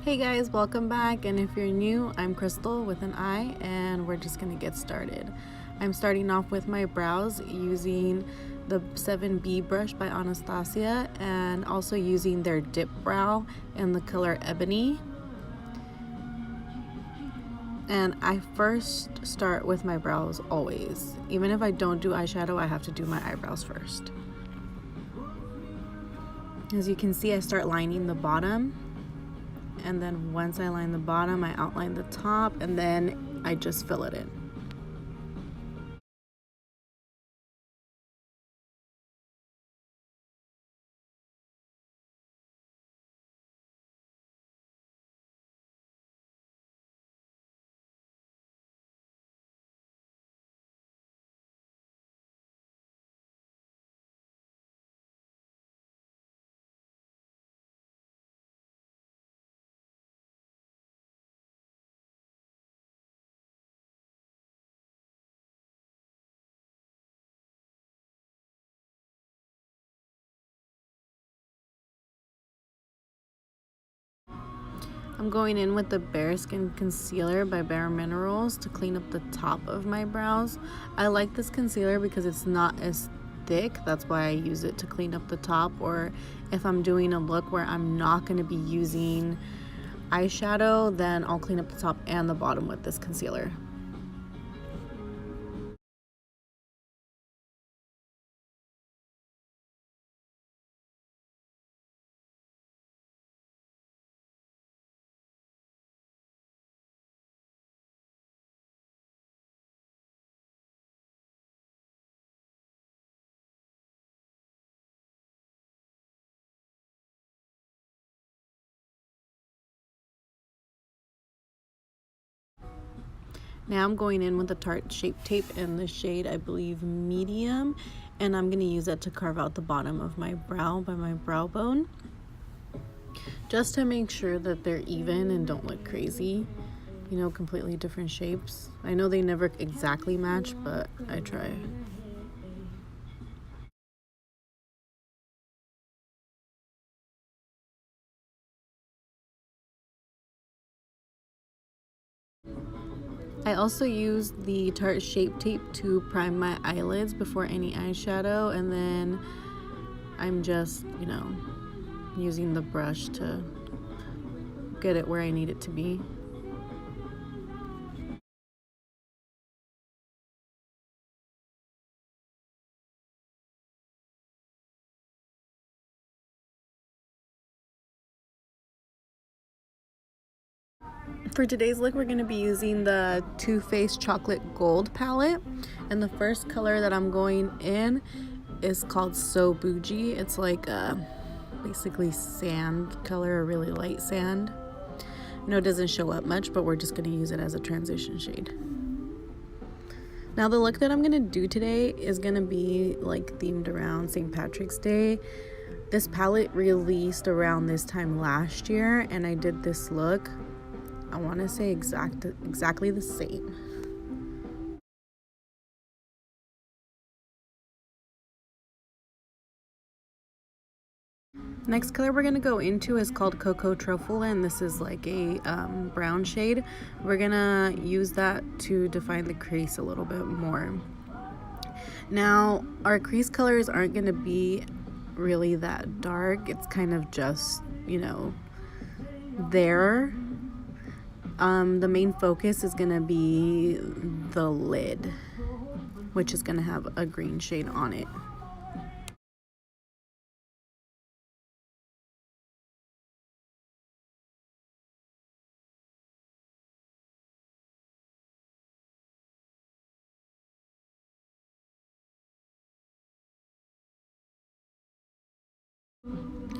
Hey guys, welcome back, and if you're new, I'm Crystal with an I, and we're just gonna get started. I'm starting off with my brows using the 7B brush by Anastasia and also using their Dipbrow in the color Ebony. And I first start with my brows always. Even if I don't do eyeshadow, I have to do my eyebrows first. As you can see, I start lining the bottom. And then once I line the bottom, I outline the top, and then I just fill it in. I'm going in with the Bare Skin Concealer by Bare Minerals to clean up the top of my brows. I like this concealer because it's not as thick. That's why I use it to clean up the top, or if I'm doing a look where I'm not going to be using eyeshadow, then I'll clean up the top and the bottom with this concealer. Now I'm going in with the Tarte Shape Tape in the shade, I believe, medium, and I'm going to use that to carve out the bottom of my brow by my brow bone, just to make sure that they're even and don't look crazy, you know, completely different shapes. I know they never exactly match, but I try. I also use the Tarte Shape Tape to prime my eyelids before any eyeshadow, and then I'm just, you know, using the brush to get it where I need it to be. For today's look, we're going to be using the Too Faced Chocolate Gold palette, and the first color that I'm going in is called So Bougie. It's like a basically sand color, a really light sand. I know it doesn't show up much, but we're just going to use it as a transition shade. Now the look that I'm going to do today is going to be like themed around St. Patrick's Day. This palette released around this time last year, and I did this look, I want to say exactly the same. Next color we're going to go into is called Cocoa Truffle, and this is like a brown shade. We're going to use that to define the crease a little bit more. Now, our crease colors aren't going to be really that dark. It's kind of just, you know, there. The main focus is going to be the lid, which is going to have a green shade on it.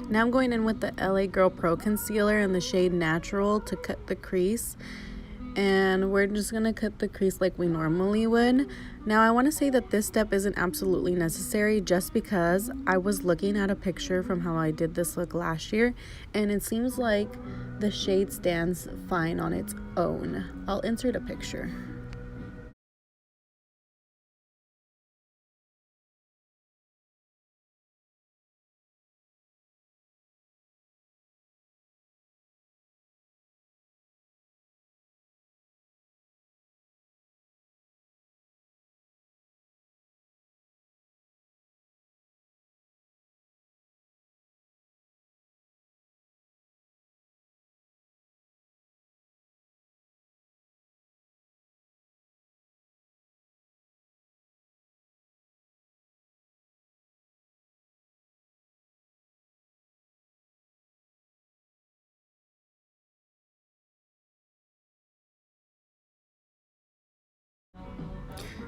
Now I'm going in with the LA Girl Pro Concealer in the shade Natural to cut the crease. And we're just going to cut the crease like we normally would. Now I want to say that this step isn't absolutely necessary, just because I was looking at a picture from how I did this look last year, and it seems like the shade stands fine on its own. I'll insert a picture.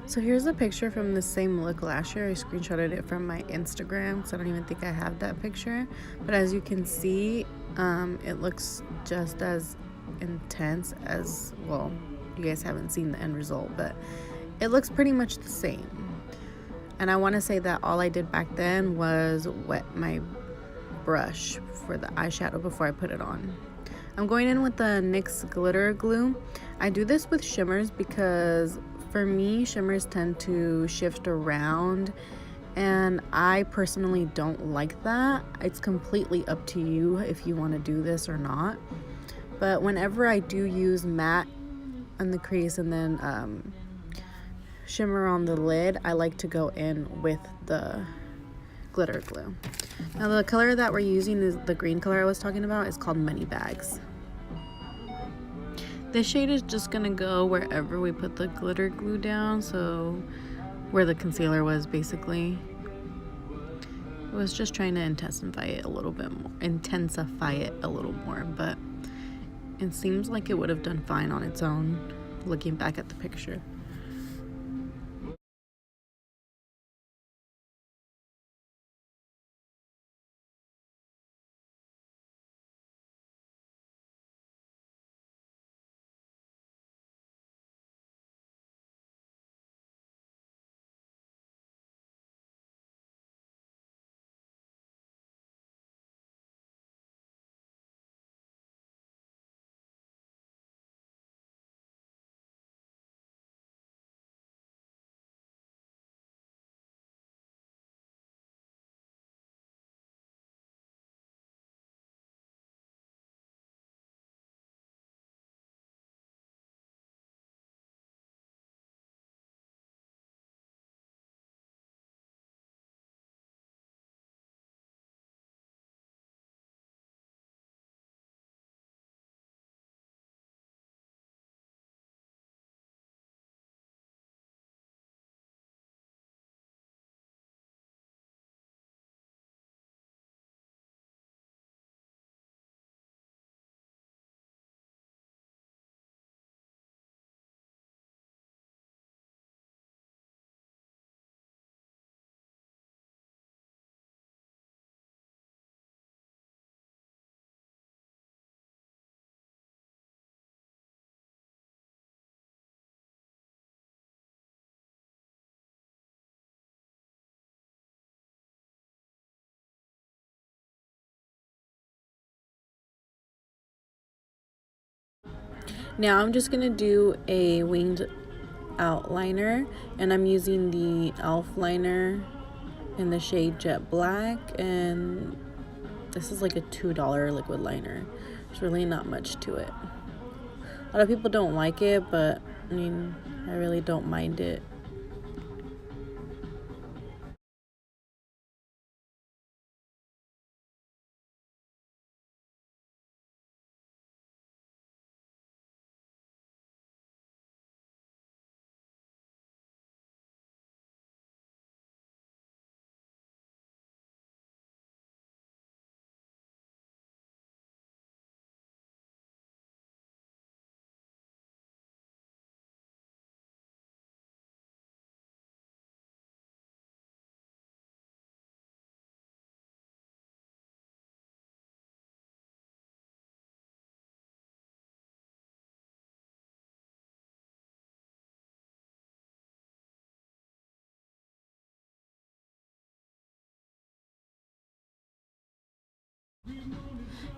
So here's a picture from the same look last year. I screenshotted it from my Instagram, so I don't even think I have that picture. But as you can see, it looks just as intense as, well, you guys haven't seen the end result, but it looks pretty much the same. And I want to say that all I did back then was wet my brush for the eyeshadow before I put it on. I'm going in with the NYX glitter glue. I do this with shimmers because for me, shimmers tend to shift around, and I personally don't like that. It's completely up to you if you want to do this or not. But whenever I do use matte on the crease and then shimmer on the lid, I like to go in with the glitter glue. Now the color that we're using is the green color I was talking about. It's called Money Bags. This shade is just gonna go wherever we put the glitter glue down, so where the concealer was basically. I was just trying to intensify it a little more, but it seems like it would have done fine on its own, looking back at the picture. Now I'm just gonna do a winged outliner, and I'm using the e.l.f. liner in the shade Jet Black, and this is like a $2 liquid liner. There's really not much to it. A lot of people don't like it, but I mean, I really don't mind it.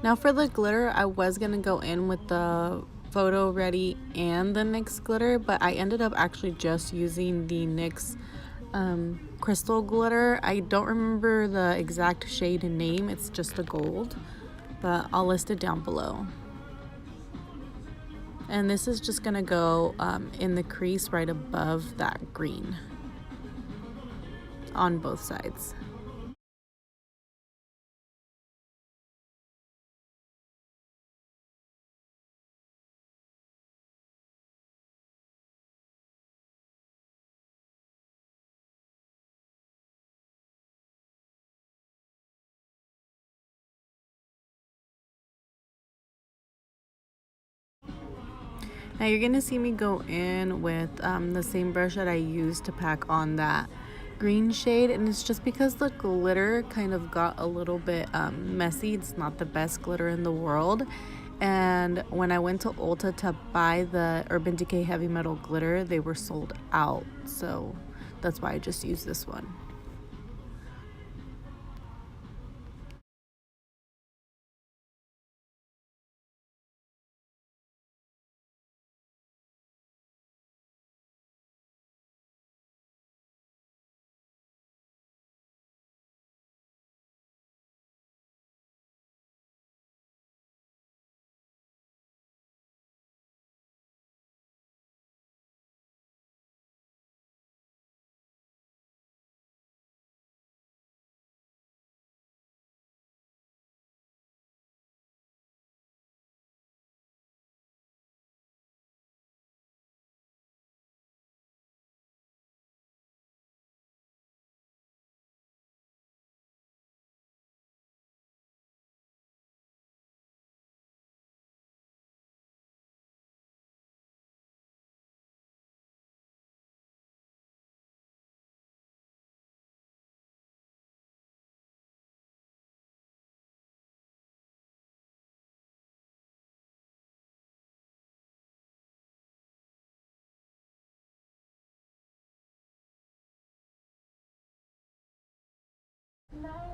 Now for the glitter, I was gonna go in with the Photo Ready and the NYX glitter, but I ended up actually just using the NYX crystal glitter. I don't remember the exact shade and name, it's just the gold, but I'll list it down below. And this is just gonna go in the crease right above that green on both sides. Now you're gonna see me go in with the same brush that I used to pack on that green shade, and it's just because the glitter kind of got a little bit messy. It's not the best glitter in the world, and when I went to Ulta to buy the Urban Decay Heavy Metal glitter, they were sold out, so that's why I just used this one.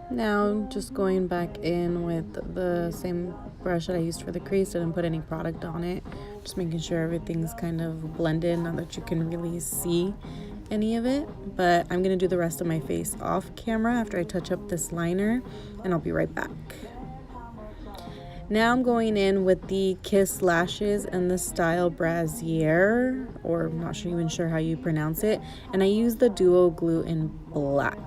Now just going back in with the same brush that I used for the crease. Didn't put any product on it, just making sure everything's kind of blended now that you can really see any of it. But I'm gonna do the rest of my face off camera after I touch up this liner, and I'll be right back. Now I'm going in with the Kiss lashes in the style Brassiere, or I'm not even sure how you pronounce it, and I use the Duo Glue in black.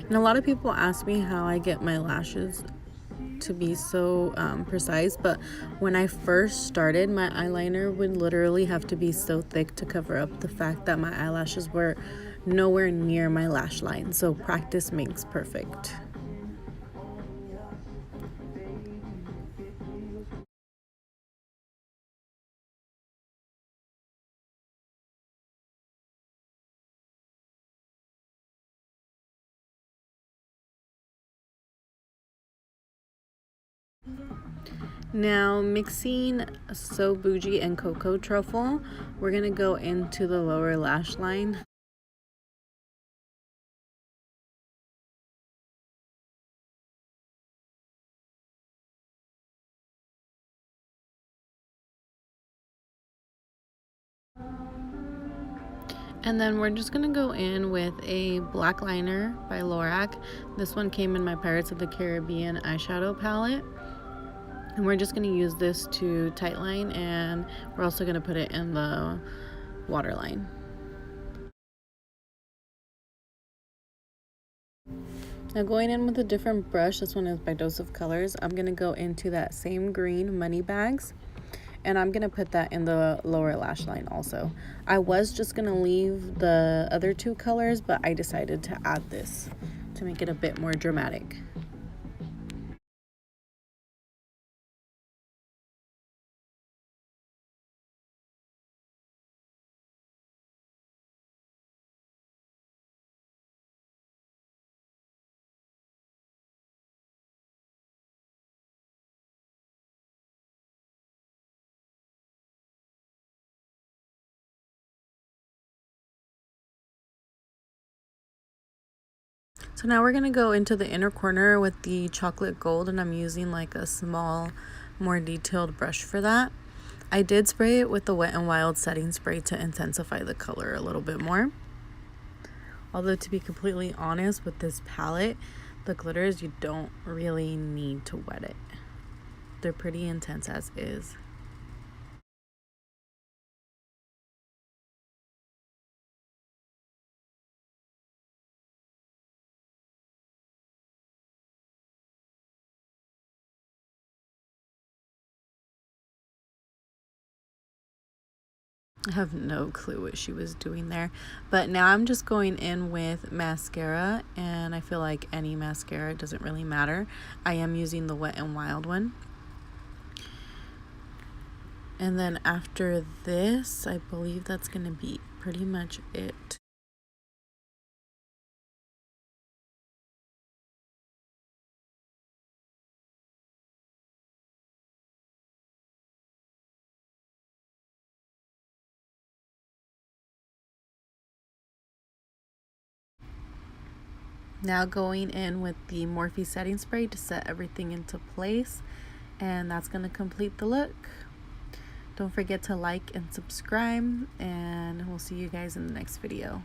And a lot of people ask me how I get my lashes to be so precise, but when I first started, my eyeliner would literally have to be so thick to cover up the fact that my eyelashes were nowhere near my lash line. So practice makes perfect. Now mixing So Bougie and Cocoa Truffle, we're gonna go into the lower lash line. And then we're just gonna go in with a black liner by Lorac. This one came in my Pirates of the Caribbean eyeshadow palette. And we're just gonna use this to tightline, and we're also gonna put it in the waterline. Now going in with a different brush, this one is by Dose of Colors. I'm gonna go into that same green Money Bags, and I'm gonna put that in the lower lash line also. I was just gonna leave the other two colors, but I decided to add this to make it a bit more dramatic. So now we're gonna go into the inner corner with the chocolate gold, and I'm using like a small, more detailed brush for that. I did spray it with the Wet n Wild setting spray to intensify the color a little bit more. Although to be completely honest with this palette, the glitters, you don't really need to wet it. They're pretty intense as is. I have no clue what she was doing there. But now I'm just going in with mascara, and I feel like any mascara, doesn't really matter. I am using the Wet n Wild one. And then after this, I believe that's going to be pretty much it. Now going in with the Morphe setting spray to set everything into place, and that's going to complete the look. Don't forget to like and subscribe, and we'll see you guys in the next video.